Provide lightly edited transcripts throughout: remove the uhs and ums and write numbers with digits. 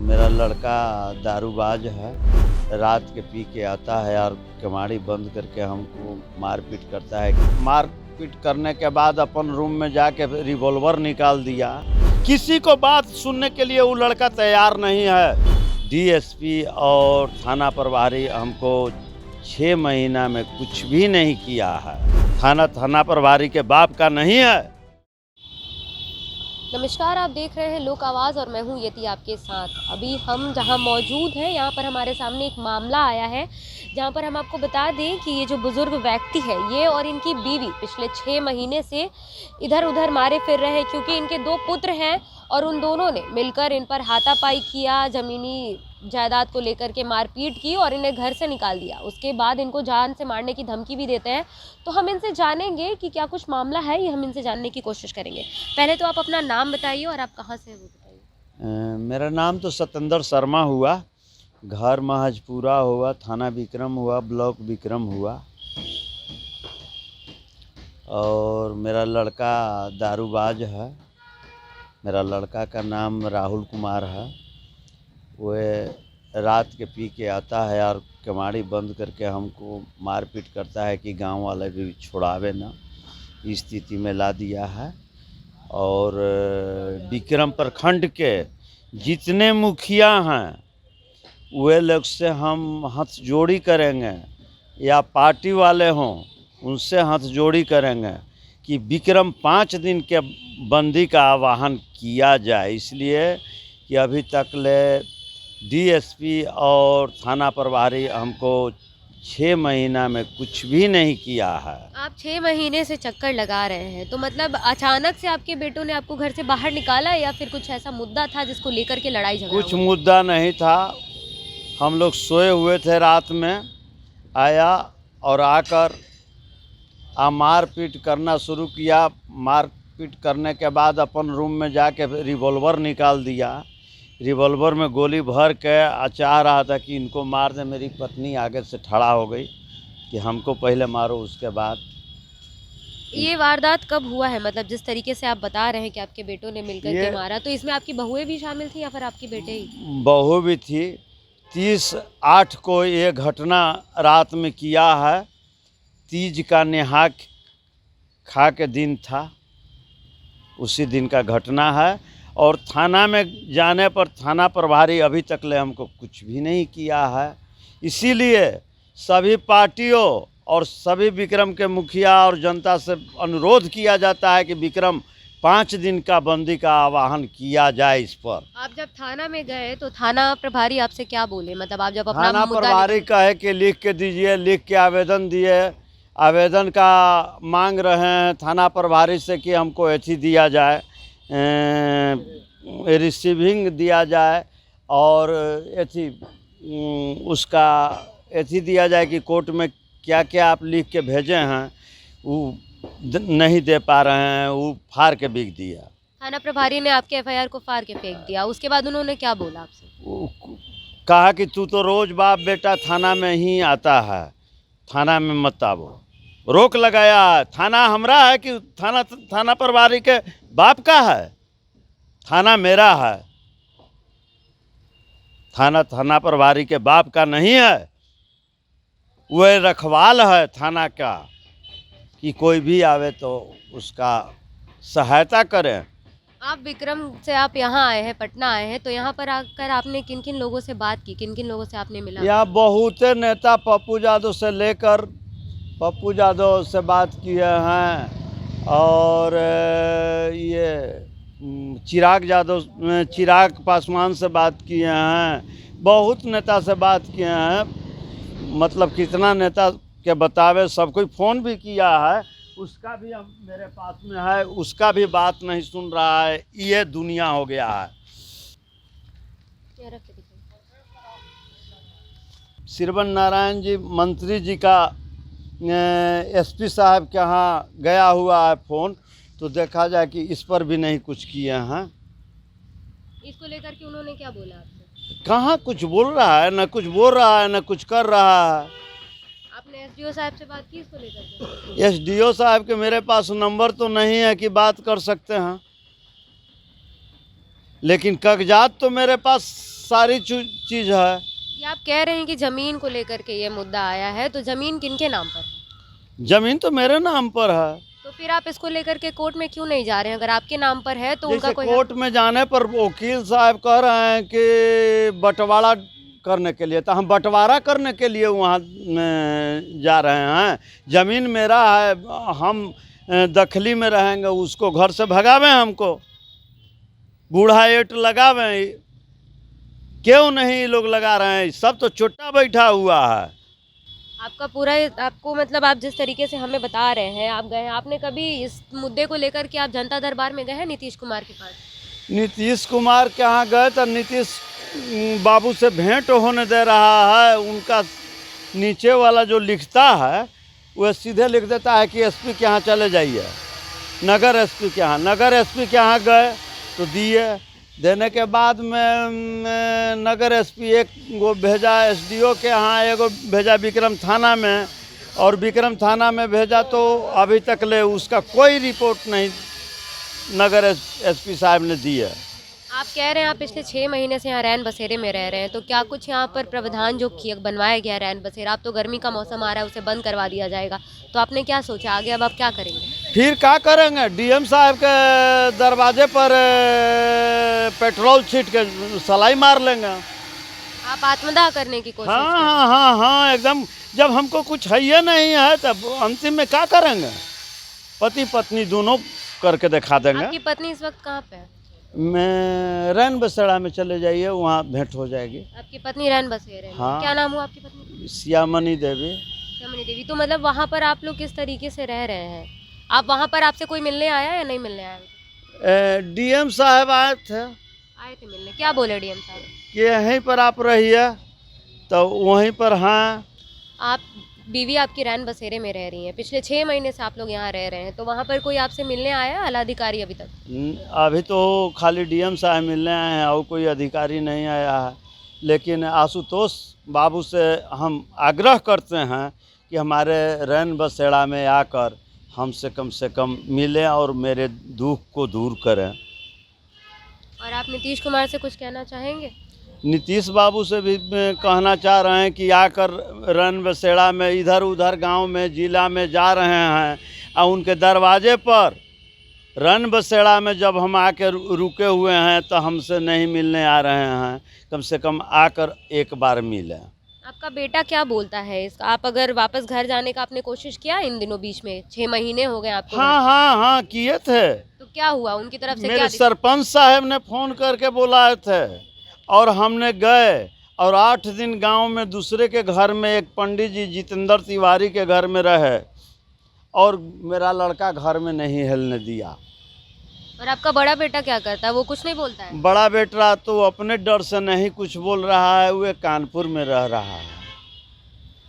मेरा लड़का दारूबाज है। रात के पी के आता है और कमाड़ी बंद करके हमको मारपीट करता है। मारपीट करने के बाद अपन रूम में जाके रिवॉल्वर निकाल दिया। किसी को बात सुनने के लिए वो लड़का तैयार नहीं है। डीएसपी और थाना प्रभारी हमको 6 महीना में कुछ भी नहीं किया है। थाना प्रभारी के बाप का नहीं है। नमस्कार, आप देख रहे हैं लोक आवाज़ और मैं हूं यति आपके साथ। अभी हम जहां मौजूद हैं यहाँ पर हमारे सामने एक मामला आया है, जहां पर हम आपको बता दें कि ये जो बुज़ुर्ग व्यक्ति है ये और इनकी बीवी पिछले 6 महीने से इधर उधर मारे फिर रहे हैं, क्योंकि इनके 2 पुत्र हैं और उन दोनों ने मिलकर इन पर हाथापाई किया, ज़मीनी जायदाद को लेकर के मारपीट की और इन्हें घर से निकाल दिया। उसके बाद इनको जान से मारने की धमकी भी देते हैं। तो हम इनसे जानेंगे कि क्या कुछ मामला है, ये हम इनसे जानने की कोशिश करेंगे। पहले तो आप अपना नाम बताइए और आप कहाँ से हैं वो बताइए। मेरा नाम तो सतेंद्र शर्मा हुआ, घर महजपुरा हुआ, थाना विक्रम हुआ, ब्लॉक विक्रम हुआ। और मेरा लड़का दारूबाज है। मेरा लड़का का नाम राहुल कुमार है। वह रात के पी के आता है और कमाड़ी बंद करके हमको मारपीट करता है कि गांव वाले भी छोड़ावे ना, इस स्थिति में ला दिया है। और विक्रम प्रखंड के जितने मुखिया हैं वे लोग से हम हाथ जोड़ी करेंगे, या पार्टी वाले हों उनसे हाथ जोड़ी करेंगे कि विक्रम 5 दिन के बंदी का आह्वान किया जाए। इसलिए कि अभी तक ले डीएसपी और थाना प्रभारी हमको 6 महीना में कुछ भी नहीं किया है। आप 6 महीने से चक्कर लगा रहे हैं, तो मतलब अचानक से आपके बेटों ने आपको घर से बाहर निकाला या फिर कुछ ऐसा मुद्दा था जिसको लेकर के लड़ाई झगड़ा कुछ हुआ? मुद्दा नहीं था। हम लोग सोए हुए थे, रात में आया और आकर मारपीट करना शुरू किया। मारपीट करने के बाद अपन रूम में जाके रिवॉल्वर निकाल दिया। रिवॉल्वर में गोली भर के चाह रहा था कि इनको मार दे। मेरी पत्नी आगे से खड़ा हो गई कि हमको पहले मारो, उसके बाद। ये वारदात कब हुआ है? मतलब जिस तरीके से आप बता रहे हैं कि आपके बेटों ने मिलकर के मारा, तो इसमें आपकी बहुएं भी शामिल थी या फिर आपके बेटे ही? बहू भी थी। 30/8 को ये घटना रात में किया है। तीज का नेहा खा के दिन था, उसी दिन का घटना है। और थाना में जाने पर थाना प्रभारी अभी तक ले हमको कुछ भी नहीं किया है। इसीलिए सभी पार्टियों और सभी विक्रम के मुखिया और जनता से अनुरोध किया जाता है कि विक्रम 5 दिन का बंदी का आह्वान किया जाए इस पर। आप जब थाना में गए तो थाना प्रभारी आपसे क्या बोले? मतलब आप जब अपना थाना मुद्दा प्रभारी कहे कि लिख के दीजिए, लिख के आवेदन दिए। आवेदन का मांग रहे हैं थाना प्रभारी से कि हमको एथी दिया जाए, रिसीविंग दिया जाए, और एथी उसका एथी दिया जाए कि कोर्ट में क्या क्या आप लिख के भेजे हैं वो नहीं दे पा रहे हैं, वो फाड़ के बिक दिया। थाना प्रभारी ने आपके एफआईआर को फाड़ के फेंक दिया। उसके बाद उन्होंने क्या बोला आपसे? वो कहा कि तू तो रोज बाप बेटा थाना में ही आता है, थाना में मत आवो। रोक लगाया। थाना हमरा है कि थाना प्रभारी के बाप का है? थाना मेरा है, थाना प्रभारी के बाप का नहीं है। वह रखवाल है थाना का कि कोई भी आवे तो उसका सहायता करें। आप विक्रम से आप यहाँ आए हैं, पटना आए हैं, तो यहाँ पर आकर आपने किन किन लोगों से बात की, किन किन लोगों से आपने मिला? यहाँ बहुत नेता, पप्पू यादव से लेकर पप्पू यादव से बात किए हैं, और ये चिराग पासवान से बात किए हैं। बहुत नेता से बात किए हैं। मतलब कितना नेता के बतावे, सब कोई फ़ोन भी किया है, उसका भी हम मेरे पास में है, उसका भी बात नहीं सुन रहा है। ये दुनिया हो गया है। श्रवण नारायण जी मंत्री जी का एसपी साहब के यहाँ गया हुआ है फ़ोन, तो देखा जाए कि इस पर भी नहीं कुछ किए हैं। इसको लेकर के उन्होंने क्या बोला आपसे? कहाँ कुछ बोल रहा है, न कुछ बोल रहा है, न कुछ कर रहा है। आपने एसडीओ साहब से बात की इसको लेकर के? एसडीओ साहब के मेरे पास नंबर तो नहीं है कि बात कर सकते हैं, लेकिन कागजात तो मेरे पास सारी चीज़ है। ये आप कह रहे हैं कि ज़मीन को लेकर के ये मुद्दा आया है, तो ज़मीन किनके नाम पर है? ज़मीन तो मेरे नाम पर है। तो फिर आप इसको लेकर के कोर्ट में क्यों नहीं जा रहे हैं? अगर आपके नाम पर है तो उनका जैसे कोई कोर्ट में जाने पर वकील साहब कह रहे हैं कि बंटवारा करने के लिए, तो हम बंटवारा करने के लिए वहाँ जा रहे हैं। ज़मीन मेरा है, हम दखली में रहेंगे, उसको घर से भगावें, हमको बूढ़ा एट लगावें, क्यों नहीं ये लोग लगा रहे हैं? सब तो चुट्टा बैठा हुआ है। आपका पूरा आपको मतलब आप जिस तरीके से हमें बता रहे हैं, आप गए हैं, आपने कभी इस मुद्दे को लेकर के आप जनता दरबार में गए हैं नीतीश कुमार के पास? नीतीश कुमार के यहाँ गए तो नीतीश बाबू से भेंट होने दे रहा है। उनका नीचे वाला जो लिखता है वह सीधे लिख देता है कि एसपी के यहाँ चले जाइए, नगर एसपी के यहाँ। नगर एसपी के यहाँ गए तो दिए, देने के बाद में नगर एसपी एक गो भेजा एसडीओ के यहाँ, एगो भेजा विक्रम थाना में, और विक्रम थाना में भेजा तो अभी तक ले उसका कोई रिपोर्ट नहीं नगर एसपी साहब ने दी है। आप कह रहे हैं आप पिछले 6 महीने से यहाँ रैन बसेरे में रह रहे हैं, तो क्या कुछ यहाँ पर प्रावधान जो किया बनवाया गया रैन बसेरा? अब तो गर्मी का मौसम आ रहा है, उसे बंद करवा दिया जाएगा, तो आपने क्या सोचा आगे अब आप क्या करेंगे? फिर क्या करेंगे? डीएम साहब के दरवाजे पर पेट्रोल छीट के सलाई मार लेंगे। आप आत्मदाह करने की कोशिश हाँ कर रहे हैं? हाँ हाँ हाँ, एकदम। जब हमको कुछ है ही नहीं है तब अंतिम में क्या करेंगे? पति पत्नी दोनों करके दिखा देंगे। आपकी पत्नी इस वक्त कहाँ पे है? मैं रैन बसेड़ा में चले जाइए, वहाँ भेंट हो जाएगी। आपकी पत्नी रैन बसेरे में? हाँ। क्या नाम हुआ आपकी पत्नी? श्यामनी देवी। रमणी देवी। तो मतलब वहाँ पर आप लोग किस तरीके से रह रहे हैं? आप वहाँ पर आपसे कोई मिलने आया या नहीं मिलने आया? डीएम साहब आए थे आए थे मिलने, क्या बोले डीएम साहब? कि यहीं पर आप रहिए, तो वहीं पर हैं। आप बीवी आपकी रैन बसेरे में रह रही हैं, पिछले 6 महीने से आप लोग यहाँ रह रहे हैं, तो वहाँ पर कोई आपसे मिलने आया आला अधिकारी अभी तक? अभी तो खाली डीएम साहब मिलने आए हैं और कोई अधिकारी नहीं आया है। लेकिन आशुतोष बाबू से हम आग्रह करते हैं कि हमारे रैन बसेड़ा में आकर हमसे कम से कम मिलें और मेरे दुख को दूर करें। और आप नीतीश कुमार से कुछ कहना चाहेंगे? नीतीश बाबू से भी कहना चाह रहे हैं कि आकर रैन बसेड़ा में इधर उधर गांव में जिला में जा रहे हैं, और उनके दरवाजे पर रैन बसेड़ा में जब हम आकर रुके हुए हैं तो हमसे नहीं मिलने आ रहे हैं। कम से कम आकर एक बार मिलें। आपका बेटा क्या बोलता है इसका? आप अगर वापस घर जाने का आपने कोशिश किया इन दिनों बीच में? 6 महीने हो गए आपको? हाँ हाँ हाँ, किए थे। तो क्या हुआ उनकी तरफ से? मेरे क्या सरपंच साहब ने फ़ोन करके बुलाए थे और हमने गए, और 8 दिन गांव में दूसरे के घर में एक पंडित जी जितेंद्र तिवारी के घर में रहे, और मेरा लड़का घर में नहीं हिलने दिया। और आपका बड़ा बेटा क्या करता है? वो कुछ नहीं बोलता है? बड़ा बेटा तो अपने डर से नहीं कुछ बोल रहा है, वो कानपुर में रह रहा है।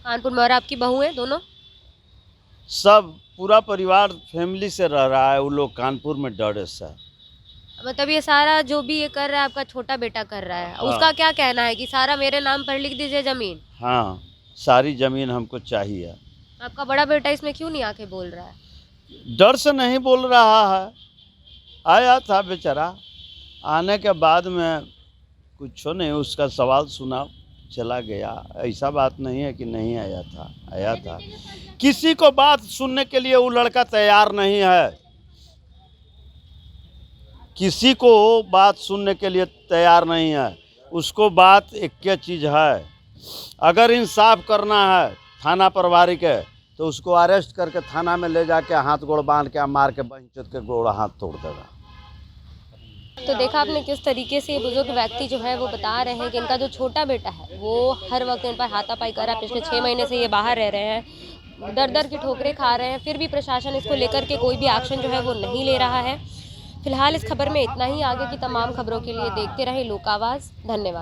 कानपुर में? और आपकी बहुएं दोनों? सब पूरा परिवार फैमिली से रह रहा है, वो लोग कानपुर में डरे से। मतलब ये सारा जो भी ये कर रहा है आपका छोटा बेटा कर रहा है, हाँ। उसका क्या कहना है कि सारा मेरे नाम पर लिख दीजिए ज़मीन? हाँ, सारी ज़मीन हमको चाहिए। आपका बड़ा बेटा इसमें क्यों नहीं आके बोल रहा है? डर से नहीं बोल रहा है। आया था बेचारा, आने के बाद में कुछ नहीं, उसका सवाल सुना चला गया। ऐसा बात नहीं है कि नहीं आया था, आया था। किसी को बात सुनने के लिए वो लड़का तैयार नहीं है, किसी को बात सुनने के लिए तैयार नहीं है। उसको बात एक चीज़ है, अगर इंसाफ करना है थाना प्रभारी के, तो उसको अरेस्ट करके थाना में ले जाके हाथ गोड़ बांध के मार के बंचत के गोड़ हाथ तोड़ देगा। तो देखा आपने किस तरीके से ये बुजुर्ग व्यक्ति जो है वो बता रहे हैं कि इनका जो छोटा बेटा है वो हर वक्त इन पर हाथापाई कर रहा है। पिछले 6 महीने से ये बाहर रह रहे हैं, दर दर की ठोकरें खा रहे हैं, फिर भी प्रशासन इसको लेकर के कोई भी एक्शन जो है वो नहीं ले रहा है। फिलहाल इस खबर में इतना ही। आगे की तमाम खबरों के लिए देखते रहें लोक आवाज़। धन्यवाद।